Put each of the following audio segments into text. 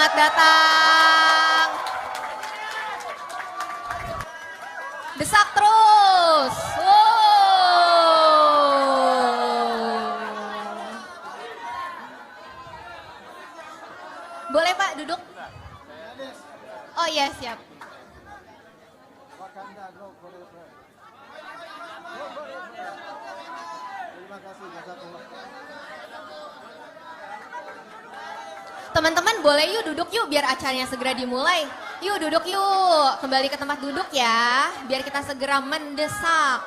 selamat datang. Desak terus. Boleh Pak duduk? Oh iya siap. Teman-teman boleh yuk duduk yuk biar acaranya segera dimulai. Yuk duduk yuk, kembali ke tempat duduk ya, biar kita segera mendesak.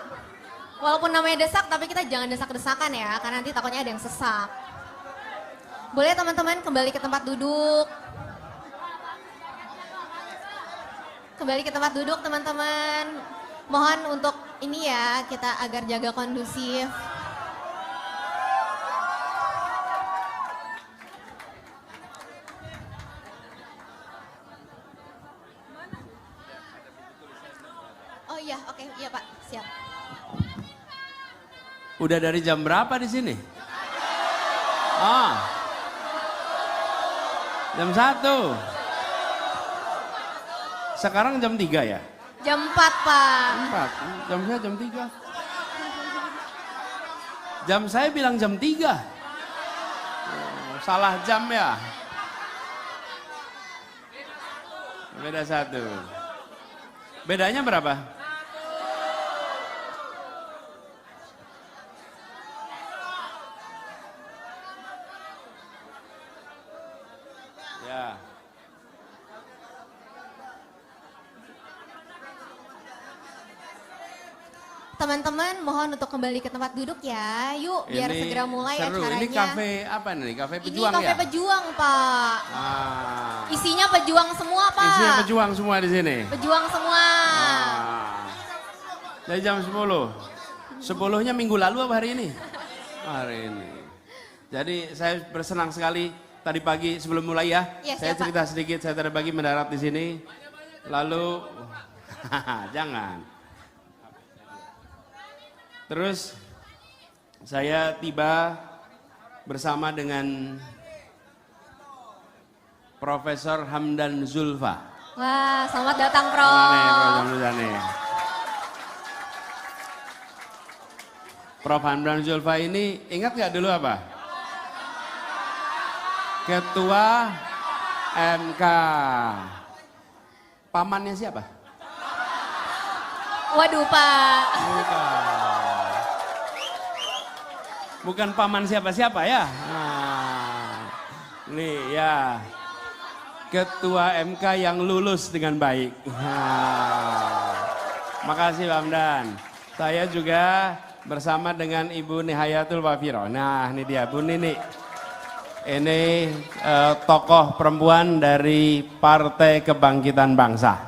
Walaupun namanya desak tapi kita jangan desak-desakan ya, karena nanti takutnya ada yang sesak. Boleh teman-teman kembali ke tempat duduk. Kembali ke tempat duduk teman-teman. Mohon untuk ini ya, kita agar jaga kondusif. Oh iya, oke, iya Pak, siap. Udah dari jam berapa di sini? Jam 1. Sekarang jam 3 ya? Jam 4 Pak. 4, jam saya jam 3. Jam saya bilang jam 3. Oh, salah jam ya? Beda 1. Bedanya berapa? Ya. Teman-teman mohon untuk kembali ke tempat duduk ya. Yuk biar Ini segera mulai seru. acaranya. Ini kafe apa nih? Kafe pejuang ini kafe ya? pejuang Pak. Isinya pejuang semua Pak. Isinya pejuang semua di sini. Pejuang semua. Dari jam 10. 10-nya minggu lalu apa hari ini? Hari ini. Jadi saya bersenang sekali tadi pagi sebelum mulai ya. Ya saya siap, cerita Pak. sedikit, saya tadi pagi mendarat di sini. Lalu jangan. Terus saya tiba bersama dengan Profesor Hamdan Zulfa. Wah, selamat datang Prof. Prof Hamdan Zulfa ini ingat nggak dulu apa? Ketua MK. Pamannya siapa? Waduh Pak. Bukan paman siapa-siapa ya. Nah, nih ya. Ketua MK yang lulus dengan baik. Makasih Pak Hamdan. Saya juga bersama dengan Ibu Nihayatul Wafiro. Nah ini dia Bu Nini. Ini tokoh perempuan dari Partai Kebangkitan Bangsa.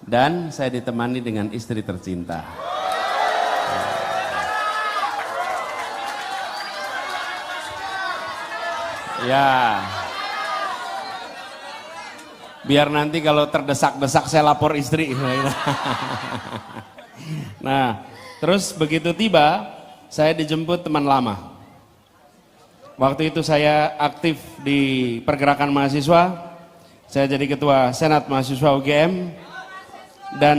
Dan saya ditemani dengan istri tercinta. Ya, biar nanti kalau terdesak-desak saya lapor istri. Nah, terus begitu tiba, saya dijemput teman lama. Waktu itu saya aktif di pergerakan mahasiswa, saya jadi ketua Senat Mahasiswa UGM, dan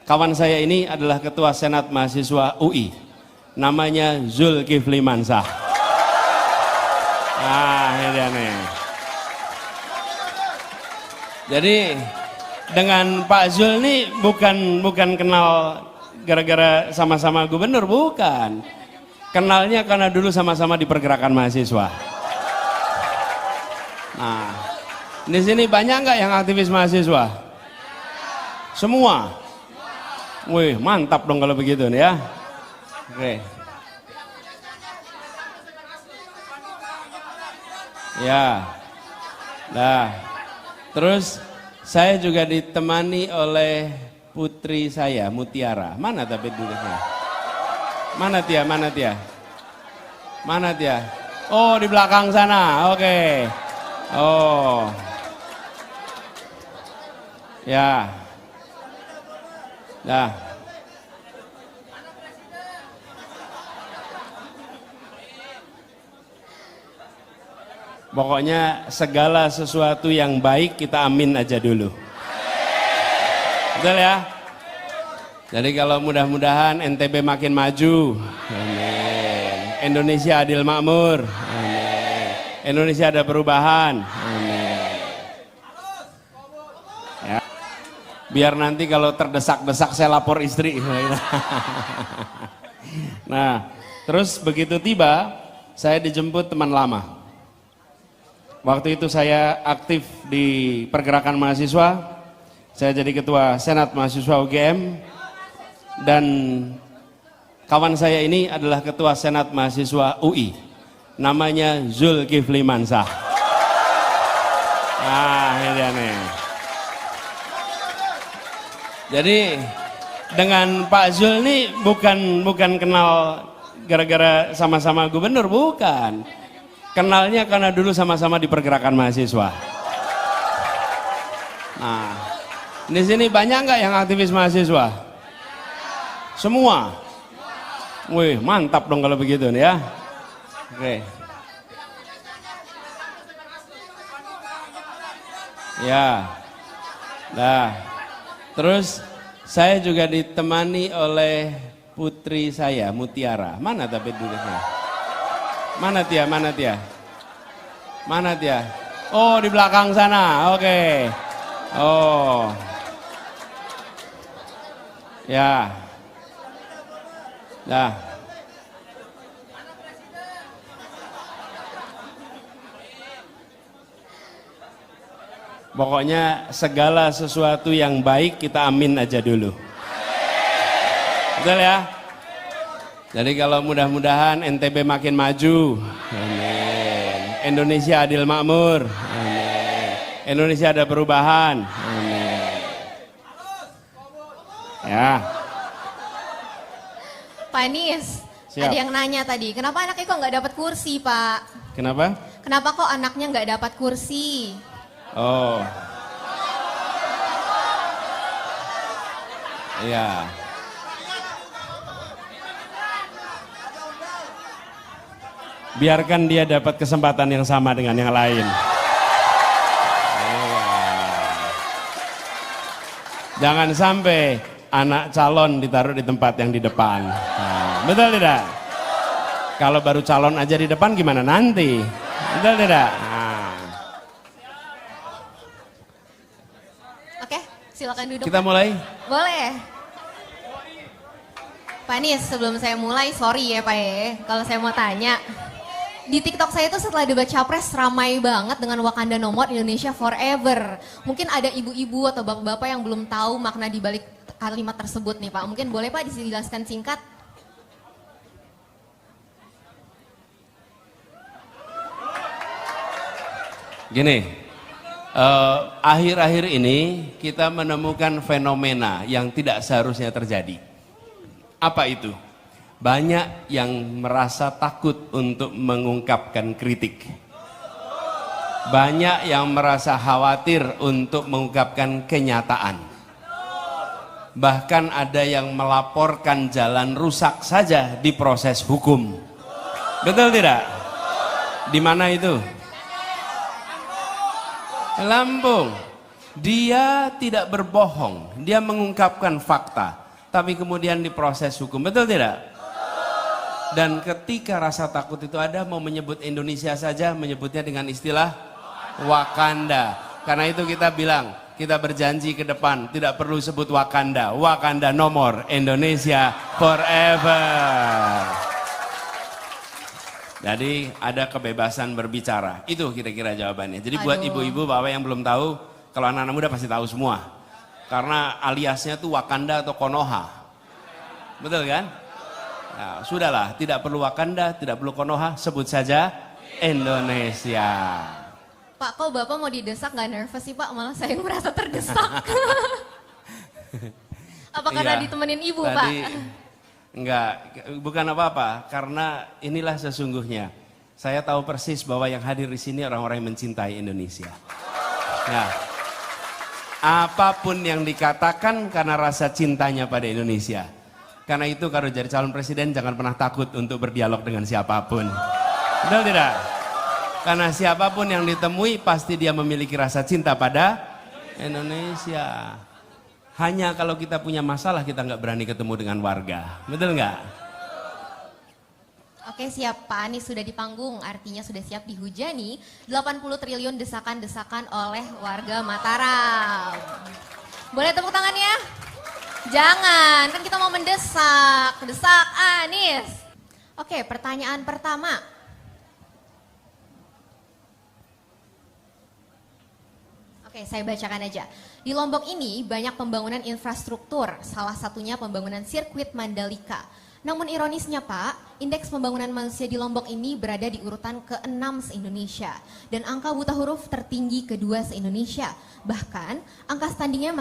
kawan saya ini adalah ketua Senat Mahasiswa UI, namanya Zulkifli Mansah. Nah, ini dia nih. Jadi dengan Pak Zul nih bukan kenal gara-gara sama-sama gubernur, bukan. Kenalnya karena dulu sama-sama di pergerakan mahasiswa. Nah, di sini banyak nggak yang aktivis mahasiswa? Semua. Wih, mantap dong kalau begitu nih ya. Oke. Ya, nah, terus saya juga ditemani oleh putri saya, Mutiara. Mana tapi duduknya? Mana Tia? Mana Tia? Mana Tia? Oh, di belakang sana. Oke. Oh, ya, nah. Pokoknya segala sesuatu yang baik kita amin aja dulu. Betul ya? Jadi kalau mudah-mudahan NTB makin maju. Amin. Indonesia adil makmur. Amin. Indonesia ada perubahan. Amin. Ya. Biar nanti kalau terdesak-desak saya lapor istri. Nah, terus begitu tiba, saya dijemput teman lama. Waktu itu saya aktif di pergerakan mahasiswa, saya jadi ketua Senat Mahasiswa UGM, dan kawan saya ini adalah ketua Senat Mahasiswa UI, namanya Zulkifli Mansah. Nah, ini dia nih. Jadi dengan Pak Zul ini bukan kenal gara-gara sama-sama gubernur, bukan. Kenalnya karena dulu sama-sama di pergerakan mahasiswa. Nah, di sini banyak nggak yang aktivis mahasiswa? Semua. Wih, mantap dong kalau begitu nih ya. Oke. Ya. Nah, terus saya juga ditemani oleh putri saya, Mutiara. Mana tapi duduknya? Mana Tia? Mana Tia? Mana Tia? Oh, di belakang sana. Oke. Oh. Ya. Nah. Pokoknya segala sesuatu yang baik kita amin aja dulu. Betul ya? Jadi kalau mudah-mudahan NTB makin maju. Amin. Indonesia adil makmur. Amin. Indonesia ada perubahan. Amin. Ya. Pak Anies, Siap. ada yang nanya tadi, kenapa anaknya kok nggak dapat kursi, Pak? Kenapa? Kenapa kok anaknya nggak dapat kursi? Oh. Iya. Biarkan dia dapat kesempatan yang sama dengan yang lain. Jangan sampai anak calon ditaruh di tempat yang di depan. Nah, betul tidak? Kalau baru calon aja di depan gimana nanti? Betul tidak? Nah. Oke, silakan duduk. Kita mulai? Boleh. Pak Anies, sebelum saya mulai, sorry ya Pak ya, kalau saya mau tanya. Di TikTok saya itu setelah debat Capres ramai banget dengan Wakanda Nomor Indonesia Forever. Mungkin ada ibu-ibu atau bapak-bapak yang belum tahu makna di balik kalimat tersebut nih Pak. Mungkin boleh Pak dijelaskan singkat? Gini, akhir-akhir ini kita menemukan fenomena yang tidak seharusnya terjadi. Apa itu? Banyak yang merasa takut untuk mengungkapkan kritik. Banyak yang merasa khawatir untuk mengungkapkan kenyataan. Bahkan ada yang melaporkan jalan rusak saja di proses hukum. Betul tidak? Di mana itu? Lampung. Dia tidak berbohong, dia mengungkapkan fakta, tapi kemudian diproses hukum. Betul tidak? Dan ketika rasa takut itu ada, mau menyebut Indonesia saja menyebutnya dengan istilah Wakanda. Karena itu kita bilang, kita berjanji ke depan tidak perlu sebut Wakanda, Wakanda Nomor, Indonesia Forever. Jadi ada kebebasan berbicara. Itu kira-kira jawabannya. Jadi buat ibu-ibu, bapak yang belum tahu, kalau anak-anak muda pasti tahu semua. Karena aliasnya tuh Wakanda atau Konoha. Betul kan? Nah, sudahlah, tidak perlu Wakanda, tidak perlu Konoha, sebut saja Indonesia. Pak, kok Bapak mau didesak nggak nervous sih Pak? Malah saya merasa terdesak. Apa karena Iya, ditemenin ibu tadi, Pak? Enggak, bukan apa-apa, karena inilah sesungguhnya. Saya tahu persis bahwa yang hadir di sini orang-orang yang mencintai Indonesia. Nah, apapun yang dikatakan karena rasa cintanya pada Indonesia. Karena itu kalau jadi calon presiden jangan pernah takut untuk berdialog dengan siapapun. Betul tidak? Karena siapapun yang ditemui pasti dia memiliki rasa cinta pada Indonesia. Hanya kalau kita punya masalah kita nggak berani ketemu dengan warga, betul nggak? Oke siap, Pak Anies sudah di panggung, artinya sudah siap dihujani 80 triliun desakan-desakan oleh warga Mataram. Boleh tepuk tangannya? Jangan, kan kita mau mendesak, desak Anies. Oke, pertanyaan pertama. Oke, saya bacakan aja. Di Lombok ini banyak pembangunan infrastruktur, salah satunya pembangunan sirkuit Mandalika. Namun ironisnya Pak, indeks pembangunan manusia di Lombok ini berada di urutan ke-6 se-Indonesia. Dan angka buta huruf tertinggi kedua se-Indonesia. Bahkan angka stuntingnya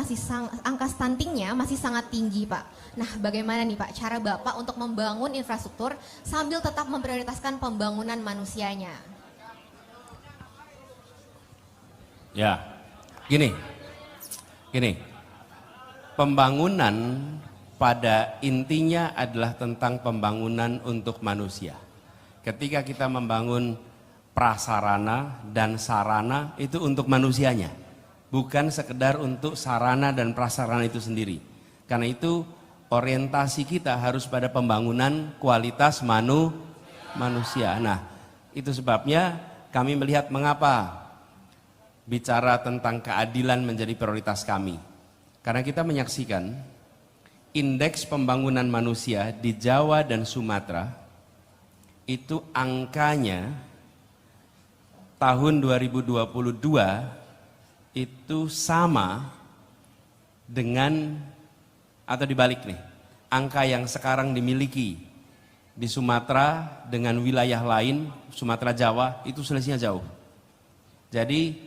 masih sangat tinggi Pak. Nah bagaimana nih Pak cara Bapak untuk membangun infrastruktur sambil tetap memprioritaskan pembangunan manusianya? Ya, gini, pembangunan pada intinya adalah tentang pembangunan untuk manusia. Ketika kita membangun prasarana dan sarana itu untuk manusianya, bukan sekedar untuk sarana dan prasarana itu sendiri. Karena itu orientasi kita harus pada pembangunan kualitas manusia. Nah, itu sebabnya kami melihat mengapa bicara tentang keadilan menjadi prioritas kami. Karena kita menyaksikan indeks pembangunan manusia di Jawa dan Sumatera itu angkanya tahun 2022 itu sama dengan atau dibalik nih, angka yang sekarang dimiliki di Sumatera dengan wilayah lain, Sumatera Jawa itu selisihnya jauh. Jadi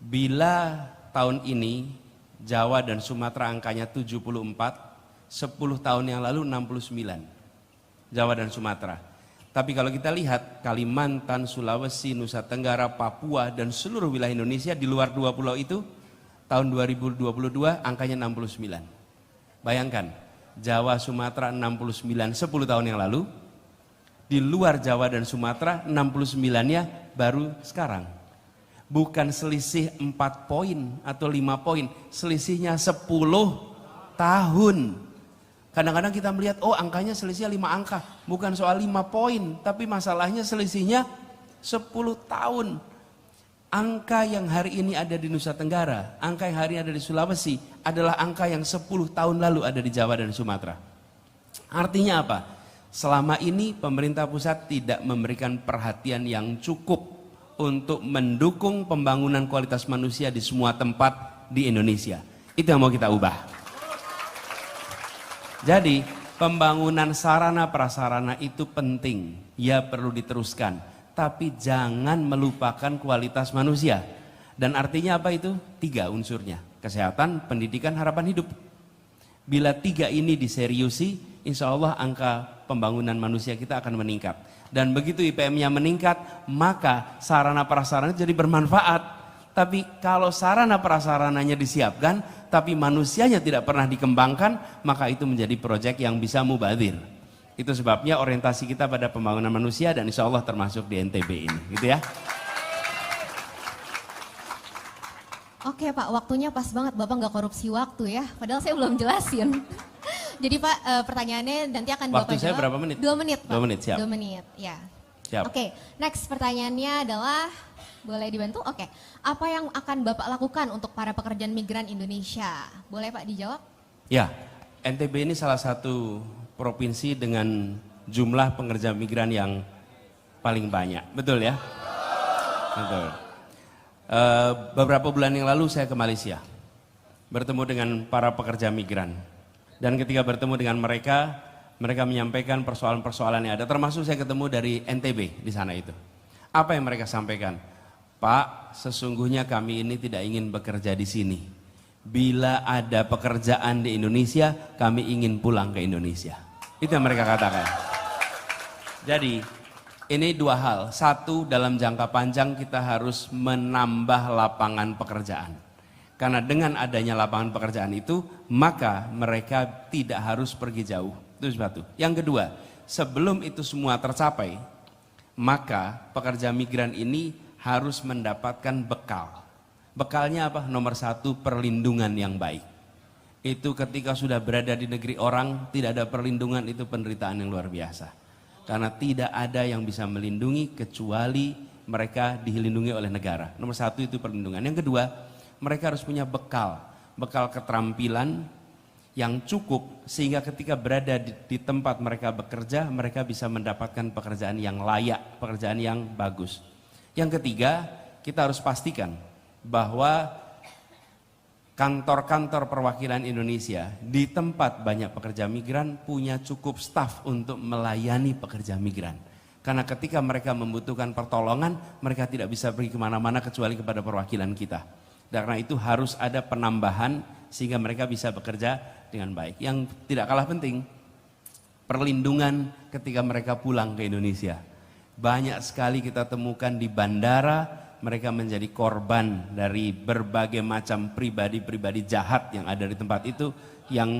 bila tahun ini Jawa dan Sumatera angkanya 74, 10 tahun yang lalu 69 Jawa dan Sumatera. Tapi kalau kita lihat Kalimantan, Sulawesi, Nusa Tenggara, Papua dan seluruh wilayah Indonesia di luar dua pulau itu tahun 2022 angkanya 69. Bayangkan Jawa Sumatera 69 10 tahun yang lalu, di luar Jawa dan Sumatera 69-nya baru sekarang. Bukan selisih 4 poin atau 5 poin, selisihnya 10 tahun. Kadang-kadang kita melihat, oh angkanya selisihnya 5 angka. Bukan soal 5 poin, tapi masalahnya selisihnya 10 tahun. Angka yang hari ini ada di Nusa Tenggara, angka yang hari ini ada di Sulawesi, adalah angka yang 10 tahun lalu ada di Jawa dan Sumatera. Artinya apa? Selama ini pemerintah pusat tidak memberikan perhatian yang cukup untuk mendukung pembangunan kualitas manusia di semua tempat di Indonesia. Itu yang mau kita ubah. Jadi pembangunan sarana prasarana itu penting, ya perlu diteruskan, tapi jangan melupakan kualitas manusia. Dan artinya apa itu? 3 unsurnya, kesehatan, pendidikan, harapan hidup. Bila 3 ini diseriusi, insya Allah angka pembangunan manusia kita akan meningkat. Dan begitu IPM-nya meningkat, maka sarana prasarana jadi bermanfaat. Tapi kalau sarana prasarananya disiapkan, tapi manusianya tidak pernah dikembangkan, maka itu menjadi proyek yang bisa mubazir. Itu sebabnya orientasi kita pada pembangunan manusia dan insya Allah termasuk di NTB ini, gitu ya. Oke Pak, waktunya pas banget, Bapak nggak korupsi waktu ya, padahal saya belum jelasin. Jadi Pak, pertanyaannya nanti akan Bapak jawab. Waktu saya berapa menit? 2 menit Pak. 2 menit, siap. 2 menit, ya. Siap. Oke, next pertanyaannya adalah, boleh dibantu? Oke, apa yang akan Bapak lakukan untuk para pekerjaan migran Indonesia? Boleh Pak dijawab? Ya, NTB ini salah satu provinsi dengan jumlah pekerja migran yang paling banyak, betul ya? Betul. Beberapa bulan yang lalu saya ke Malaysia, bertemu dengan para pekerja migran. Dan ketika bertemu dengan mereka, mereka menyampaikan persoalan-persoalan yang ada, termasuk saya ketemu dari NTB di sana itu. Apa yang mereka sampaikan? Pak, sesungguhnya kami ini tidak ingin bekerja di sini. Bila ada pekerjaan di Indonesia, kami ingin pulang ke Indonesia. Itu yang mereka katakan. Jadi, ini 2 hal. Satu, dalam jangka panjang kita harus menambah lapangan pekerjaan. Karena dengan adanya lapangan pekerjaan itu, maka mereka tidak harus pergi jauh. Itu satu. Yang kedua, sebelum itu semua tercapai, maka pekerja migran ini harus mendapatkan bekal. Bekalnya apa? Nomor satu, perlindungan yang baik. Itu ketika sudah berada di negeri orang, tidak ada perlindungan, itu penderitaan yang luar biasa. Karena tidak ada yang bisa melindungi kecuali mereka dilindungi oleh negara. Nomor satu itu perlindungan. Yang kedua, mereka harus punya bekal keterampilan yang cukup sehingga ketika berada di tempat mereka bekerja, mereka bisa mendapatkan pekerjaan yang layak, pekerjaan yang bagus. Yang ketiga, kita harus pastikan bahwa kantor-kantor perwakilan Indonesia di tempat banyak pekerja migran punya cukup staf untuk melayani pekerja migran. Karena ketika mereka membutuhkan pertolongan, mereka tidak bisa pergi kemana-mana kecuali kepada perwakilan kita. Karena itu harus ada penambahan sehingga mereka bisa bekerja dengan baik. Yang tidak kalah penting, perlindungan ketika mereka pulang ke Indonesia. Banyak sekali kita temukan di bandara, mereka menjadi korban dari berbagai macam pribadi-pribadi jahat yang ada di tempat itu, yang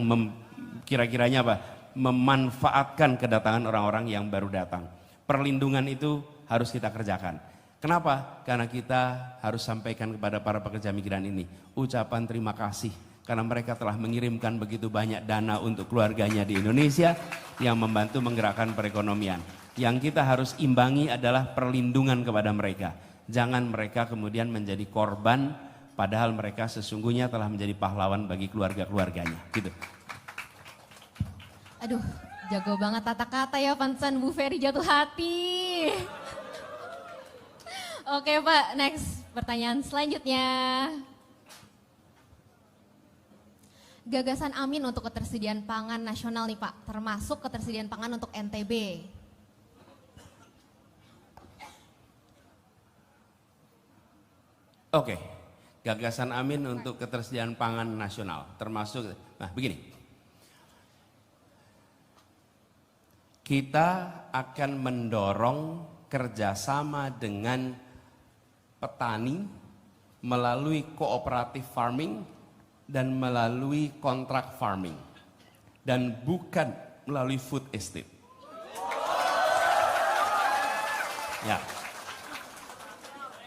kira-kiranya apa? Memanfaatkan kedatangan orang-orang yang baru datang. Perlindungan itu harus kita kerjakan. Kenapa? Karena kita harus sampaikan kepada para pekerja migran ini ucapan terima kasih. Karena mereka telah mengirimkan begitu banyak dana untuk keluarganya di Indonesia yang membantu menggerakkan perekonomian. Yang kita harus imbangi adalah perlindungan kepada mereka. Jangan mereka kemudian menjadi korban padahal mereka sesungguhnya telah menjadi pahlawan bagi keluarga-keluarganya. Gitu. Aduh, jago banget tata kata ya pantesan Bu Ferry jatuh hati. Oke Pak, next pertanyaan selanjutnya. Gagasan Amin untuk ketersediaan pangan nasional nih Pak, termasuk ketersediaan pangan untuk NTB. Oke, gagasan Amin untuk ketersediaan pangan nasional, termasuk, nah begini. Kita akan mendorong kerjasama dengan petani melalui cooperative farming dan melalui kontrak farming dan bukan melalui food estate. Ya.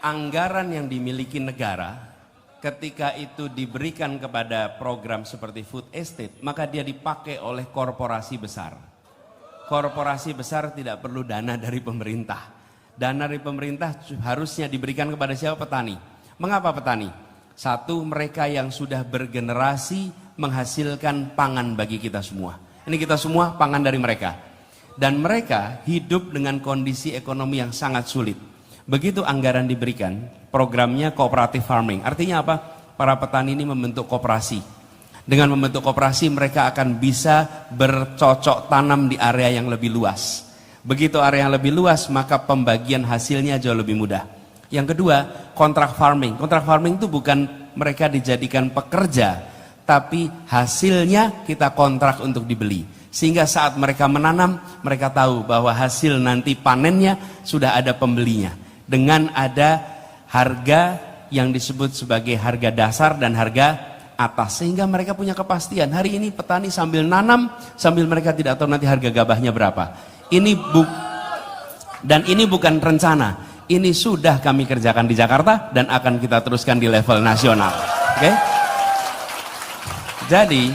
Anggaran yang dimiliki negara ketika itu diberikan kepada program seperti food estate, maka dia dipakai oleh korporasi besar. Korporasi besar tidak perlu dana dari pemerintah. Dana dari pemerintah harusnya diberikan kepada siapa? Petani. Mengapa petani? Satu, mereka yang sudah bergenerasi menghasilkan pangan bagi kita semua. Ini kita semua pangan dari mereka. Dan mereka hidup dengan kondisi ekonomi yang sangat sulit. Begitu anggaran diberikan, programnya cooperative farming. Artinya apa? Para petani ini membentuk koperasi. Dengan membentuk koperasi mereka akan bisa bercocok tanam di area yang lebih luas. Begitu area yang lebih luas, maka pembagian hasilnya jauh lebih mudah. Yang kedua, kontrak farming. Kontrak farming itu bukan mereka dijadikan pekerja, tapi hasilnya kita kontrak untuk dibeli. Sehingga saat mereka menanam, mereka tahu bahwa hasil nanti panennya sudah ada pembelinya. Dengan ada harga yang disebut sebagai harga dasar dan harga atas. Sehingga mereka punya kepastian. Hari ini petani sambil nanam, sambil mereka tidak tahu nanti harga gabahnya berapa. Dan ini bukan rencana, ini sudah kami kerjakan di Jakarta dan akan kita teruskan di level nasional. Oke? Jadi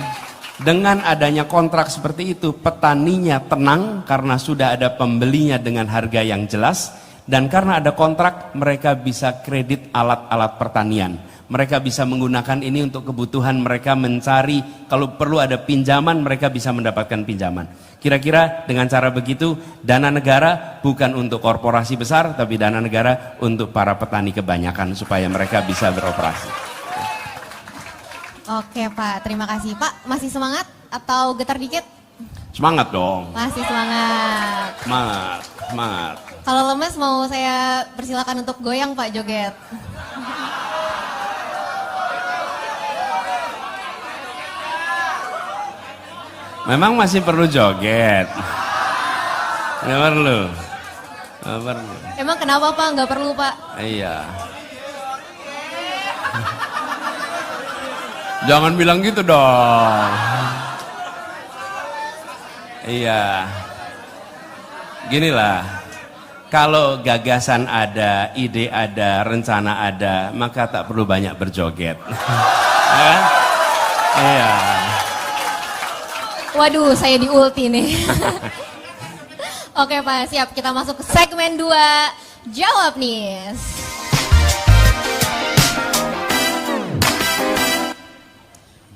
dengan adanya kontrak seperti itu, petaninya tenang karena sudah ada pembelinya dengan harga yang jelas, dan karena ada kontrak mereka bisa kredit alat-alat pertanian. Mereka bisa menggunakan ini untuk kebutuhan mereka mencari, kalau perlu ada pinjaman mereka bisa mendapatkan pinjaman. Kira-kira dengan cara begitu dana negara bukan untuk korporasi besar, tapi dana negara untuk para petani kebanyakan supaya mereka bisa beroperasi. Oke Pak, terima kasih Pak. Masih semangat atau getar dikit? Semangat dong. Masih semangat. Semangat, semangat. Kalau lemes mau saya persilakan untuk goyang Pak, joget. Memang masih perlu joget. Nggak perlu. Nggak perlu. Emang kenapa Pak? Nggak perlu Pak? Iya. Jangan bilang gitu dong. Iya. Ginilah. Kalau gagasan ada, ide ada, rencana ada, maka tak perlu banyak berjoget. Ya kan? Iya. Waduh, saya di ulti nih. Oke Pak, siap. Kita masuk ke segmen 2. Jawab nih.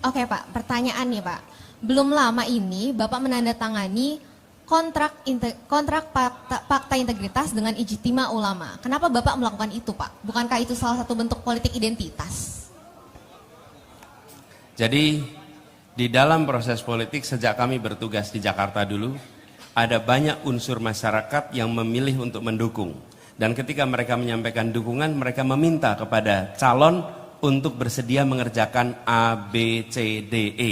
Oke Pak, pertanyaan nih Pak. Belum lama ini Bapak menandatangani kontrak fakta integritas dengan Ijtima Ulama. Kenapa Bapak melakukan itu Pak? Bukankah itu salah satu bentuk politik identitas? Jadi di dalam proses politik sejak kami bertugas di Jakarta dulu, ada banyak unsur masyarakat yang memilih untuk mendukung. Dan ketika mereka menyampaikan dukungan, mereka meminta kepada calon untuk bersedia mengerjakan A, B, C, D, E.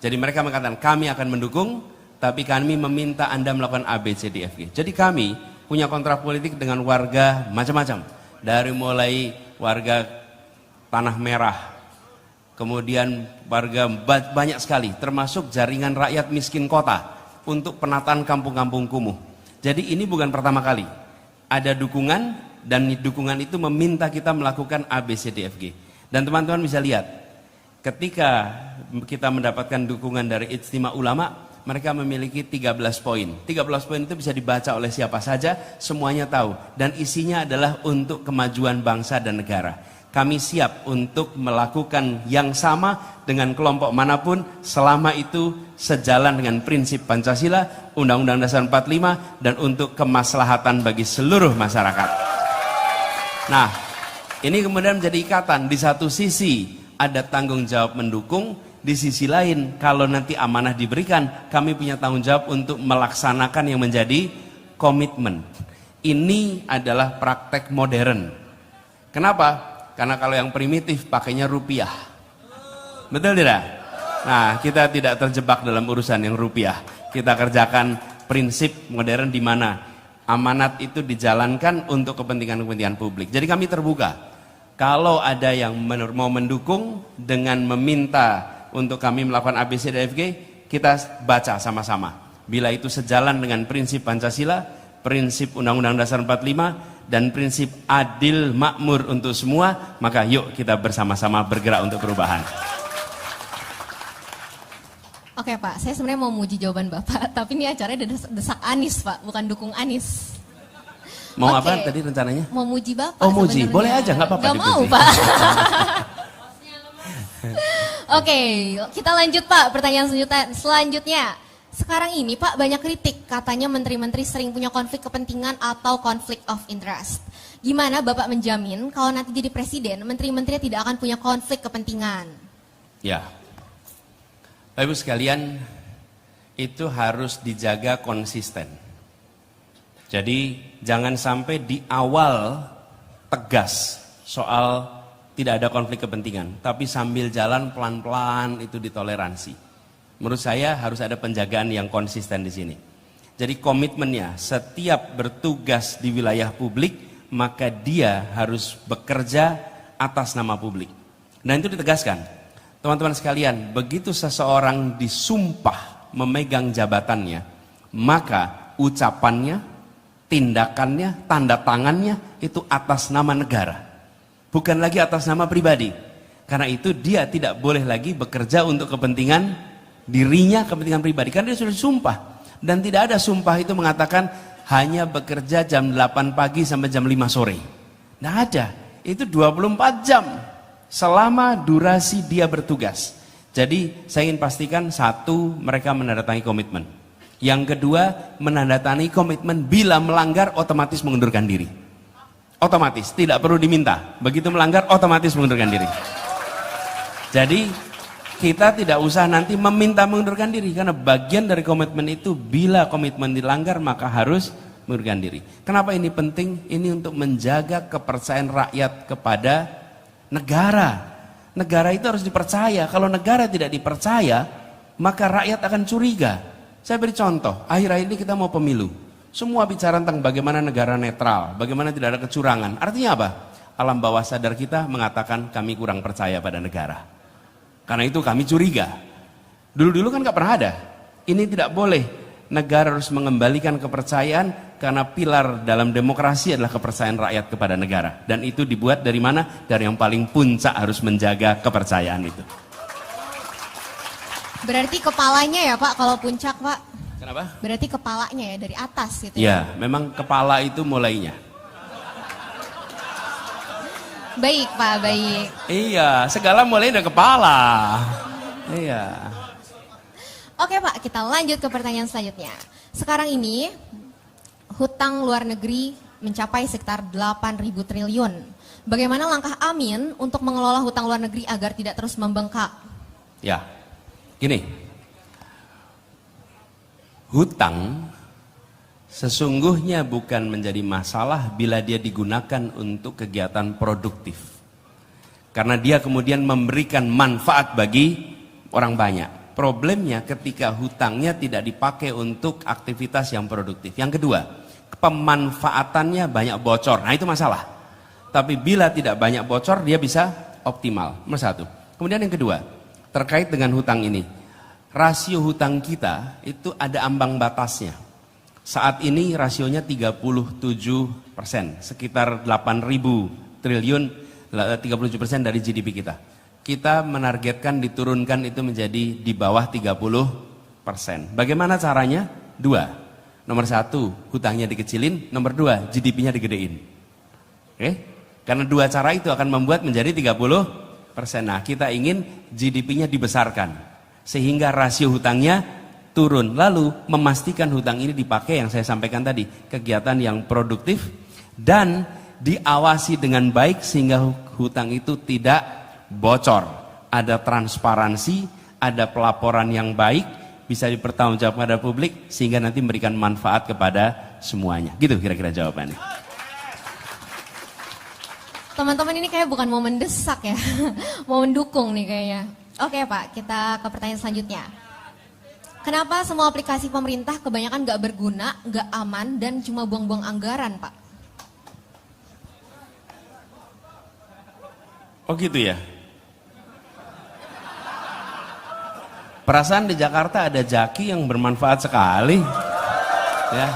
Jadi mereka mengatakan kami akan mendukung, tapi kami meminta Anda melakukan A, B, C, D, F, G. Jadi kami punya kontrak politik dengan warga macam-macam. Dari mulai warga Tanah Merah, kemudian warga banyak sekali, termasuk jaringan rakyat miskin kota untuk penataan kampung-kampung kumuh. Jadi ini bukan pertama kali. Ada dukungan dan dukungan itu meminta kita melakukan A, B, C, D, F, G. Dan teman-teman bisa lihat, ketika kita mendapatkan dukungan dari Ijtima Ulama, mereka memiliki 13 poin. 13 poin itu bisa dibaca oleh siapa saja, semuanya tahu. Dan isinya adalah untuk kemajuan bangsa dan negara. Kami siap untuk melakukan yang sama dengan kelompok manapun selama itu sejalan dengan prinsip Pancasila, Undang-Undang Dasar 45, dan untuk kemaslahatan bagi seluruh masyarakat. Nah, ini kemudian menjadi ikatan. Di satu sisi ada tanggung jawab mendukung, di sisi lain kalau nanti amanah diberikan, kami punya tanggung jawab untuk melaksanakan yang menjadi komitmen. Ini adalah praktek modern. Kenapa? Karena kalau yang primitif pakainya rupiah. Betul tidak? Nah, kita tidak terjebak dalam urusan yang rupiah. Kita kerjakan prinsip modern di mana amanat itu dijalankan untuk kepentingan-kepentingan publik. Jadi kami terbuka. Kalau ada yang mau mendukung dengan meminta untuk kami melakukan ABCDFG, kita baca sama-sama. Bila itu sejalan dengan prinsip Pancasila, prinsip Undang-Undang Dasar 45, dan prinsip adil makmur untuk semua, maka yuk kita bersama-sama bergerak untuk perubahan. Oke Pak, saya sebenarnya mau muji jawaban Bapak, tapi ini acaranya desak Anies Pak, bukan dukung Anies. Mau apa tadi rencananya? Mau muji Bapak. Oh muji, boleh aja, nggak apa-apa. Gak mau Pak. Oke, kita lanjut Pak, pertanyaan selanjutnya. Sekarang ini Pak banyak kritik, katanya menteri-menteri sering punya konflik kepentingan atau conflict of interest. Gimana Bapak menjamin kalau nanti jadi presiden, menteri-menteri tidak akan punya konflik kepentingan? Ya, Bapak Ibu sekalian, itu harus dijaga konsisten. Jadi jangan sampai di awal tegas soal tidak ada konflik kepentingan, tapi sambil jalan pelan-pelan itu ditoleransi. Menurut saya harus ada penjagaan yang konsisten di sini. Jadi komitmennya setiap bertugas di wilayah publik, maka dia harus bekerja atas nama publik. Dan itu ditegaskan. Teman-teman sekalian, begitu seseorang disumpah memegang jabatannya, maka ucapannya, tindakannya, tanda tangannya itu atas nama negara. Bukan lagi atas nama pribadi. Karena itu dia tidak boleh lagi bekerja untuk kepentingan dirinya, kepentingan pribadi, karena dia sudah sumpah. Dan tidak ada sumpah itu mengatakan hanya bekerja jam 8 pagi sampai jam 5 sore. Tidak ada, itu 24 jam selama durasi dia bertugas. Jadi saya ingin pastikan, satu, mereka menandatangani komitmen. Yang kedua, menandatangani komitmen bila melanggar otomatis mengundurkan diri. Otomatis, tidak perlu diminta. Begitu melanggar otomatis mengundurkan diri. Jadi kita tidak usah nanti meminta mengundurkan diri, karena bagian dari komitmen itu bila komitmen dilanggar maka harus mengundurkan diri. Kenapa ini penting? Ini untuk menjaga kepercayaan rakyat kepada negara. Negara itu harus dipercaya. Kalau negara tidak dipercaya, maka rakyat akan curiga. Saya beri contoh, akhir-akhir ini kita mau pemilu. Semua bicara tentang bagaimana negara netral, bagaimana tidak ada kecurangan. Artinya apa? Alam bawah sadar kita mengatakan kami kurang percaya pada negara. Karena itu kami curiga. Dulu-dulu kan gak pernah ada. Ini tidak boleh. Negara harus mengembalikan kepercayaan Karena pilar dalam demokrasi adalah kepercayaan rakyat kepada negara. Dan itu dibuat dari mana? Dari yang paling puncak harus menjaga kepercayaan itu. Berarti kepalanya ya Pak kalau puncak Pak? Kenapa? Berarti kepalanya ya dari atas gitu ya? Ya, memang kepala itu mulainya. Baik Pak, baik. Iya, segala mulai dari kepala. Iya. Oke Pak, kita lanjut ke pertanyaan selanjutnya. Sekarang ini hutang luar negeri mencapai sekitar 8.000 triliun. Bagaimana langkah Amin untuk mengelola hutang luar negeri agar tidak terus membengkak? Ya, gini. Hutang sesungguhnya bukan menjadi masalah bila dia digunakan untuk kegiatan produktif. Karena dia kemudian memberikan manfaat bagi orang banyak. Problemnya ketika hutangnya tidak dipakai untuk aktivitas yang produktif. Yang kedua, pemanfaatannya banyak bocor. Nah itu masalah. Tapi bila tidak banyak bocor, dia bisa optimal. Nomor satu. Kemudian yang kedua, terkait dengan hutang ini. Rasio hutang kita itu ada ambang batasnya. Saat ini rasionya 37%, sekitar 8.000 triliun, 37% dari GDP kita. Kita menargetkan diturunkan itu menjadi di bawah 30%. Bagaimana caranya? Dua. Nomor satu, hutangnya dikecilin. Nomor dua, GDP-nya digedein. Oke? Karena dua cara itu akan membuat menjadi 30%. Nah, kita ingin GDP-nya dibesarkan. Sehingga rasio hutangnya turun, lalu memastikan hutang ini dipakai yang saya sampaikan tadi, kegiatan yang produktif dan diawasi dengan baik sehingga hutang itu tidak bocor, ada transparansi, ada pelaporan yang baik, bisa dipertanggungjawabkan pada publik sehingga nanti memberikan manfaat kepada semuanya. Gitu kira-kira jawabannya. Teman-teman ini kayak bukan mau mendesak ya, mau mendukung nih kayaknya. Oke Pak, kita ke pertanyaan selanjutnya. Kenapa semua aplikasi pemerintah kebanyakan nggak berguna, nggak aman, dan cuma buang-buang anggaran, Pak? Oh gitu ya? Perasaan di Jakarta ada jaki yang bermanfaat sekali. Ya.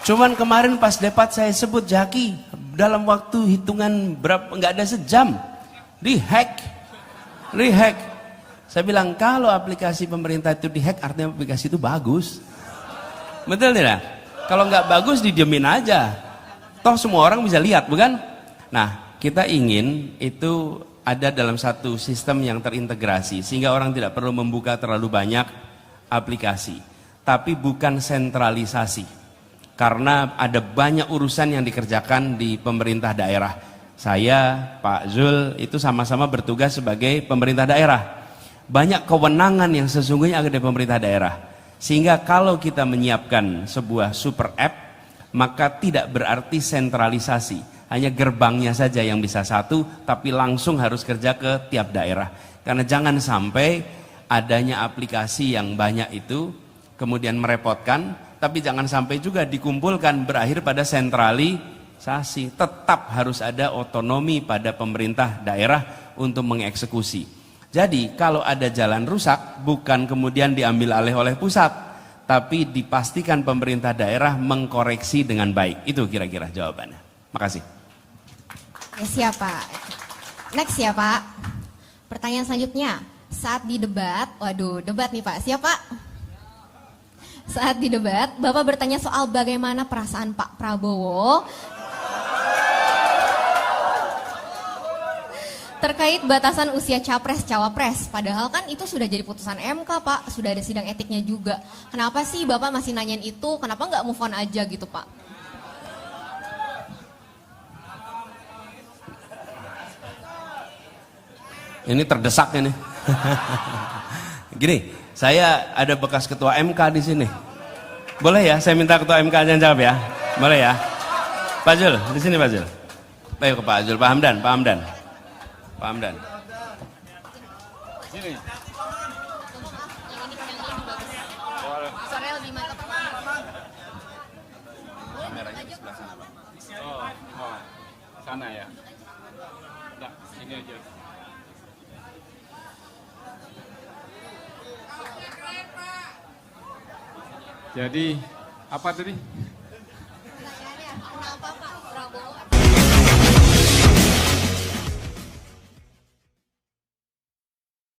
Cuman kemarin pas debat saya sebut jaki, dalam waktu hitungan berapa, nggak ada sejam, dihack. Saya bilang kalau aplikasi pemerintah itu dihack artinya aplikasi itu bagus. Betul tidak? Kalau nggak bagus didiemin aja. Toh semua orang bisa lihat, bukan? Nah, kita ingin itu ada dalam satu sistem yang terintegrasi sehingga orang tidak perlu membuka terlalu banyak aplikasi. Tapi bukan sentralisasi. Karena ada banyak urusan yang dikerjakan di pemerintah daerah. Saya, Pak Zul itu sama-sama bertugas sebagai pemerintah daerah. Banyak kewenangan yang sesungguhnya ada di pemerintah daerah. Sehingga kalau kita menyiapkan sebuah super app, maka tidak berarti sentralisasi. Hanya gerbangnya saja yang bisa satu, tapi langsung harus kerja ke tiap daerah. Karena jangan sampai adanya aplikasi yang banyak itu, kemudian merepotkan, tapi jangan sampai juga dikumpulkan berakhir pada sentralisasi. Tetap harus ada otonomi pada pemerintah daerah untuk mengeksekusi. Jadi kalau ada jalan rusak bukan kemudian diambil alih oleh pusat, tapi dipastikan pemerintah daerah mengkoreksi dengan baik. Itu kira-kira jawabannya. Makasih. Ya, siap Pak. Next ya Pak. Pertanyaan selanjutnya. Saat di debat, waduh debat nih Pak, siap Pak? Saat di debat, Bapak bertanya soal bagaimana perasaan Pak Prabowo terkait batasan usia capres-cawapres, padahal kan itu sudah jadi putusan MK Pak, sudah ada sidang etiknya juga. Kenapa sih Bapak masih nanyain itu, kenapa nggak move on aja gitu Pak? Ini terdesak ini. Gini, saya ada bekas ketua MK di sini. Boleh ya, saya minta ketua MK aja jawab ya? Boleh ya? Pak Zul, di sini Pak Zul. Ayo ke Pak Zul, Pak Hamdan. Pak Hamdan. Sini. Kameranya di sebelah sana, Pak. Oh, sana ya. Enggak, ini aja. Jadi apa tadi?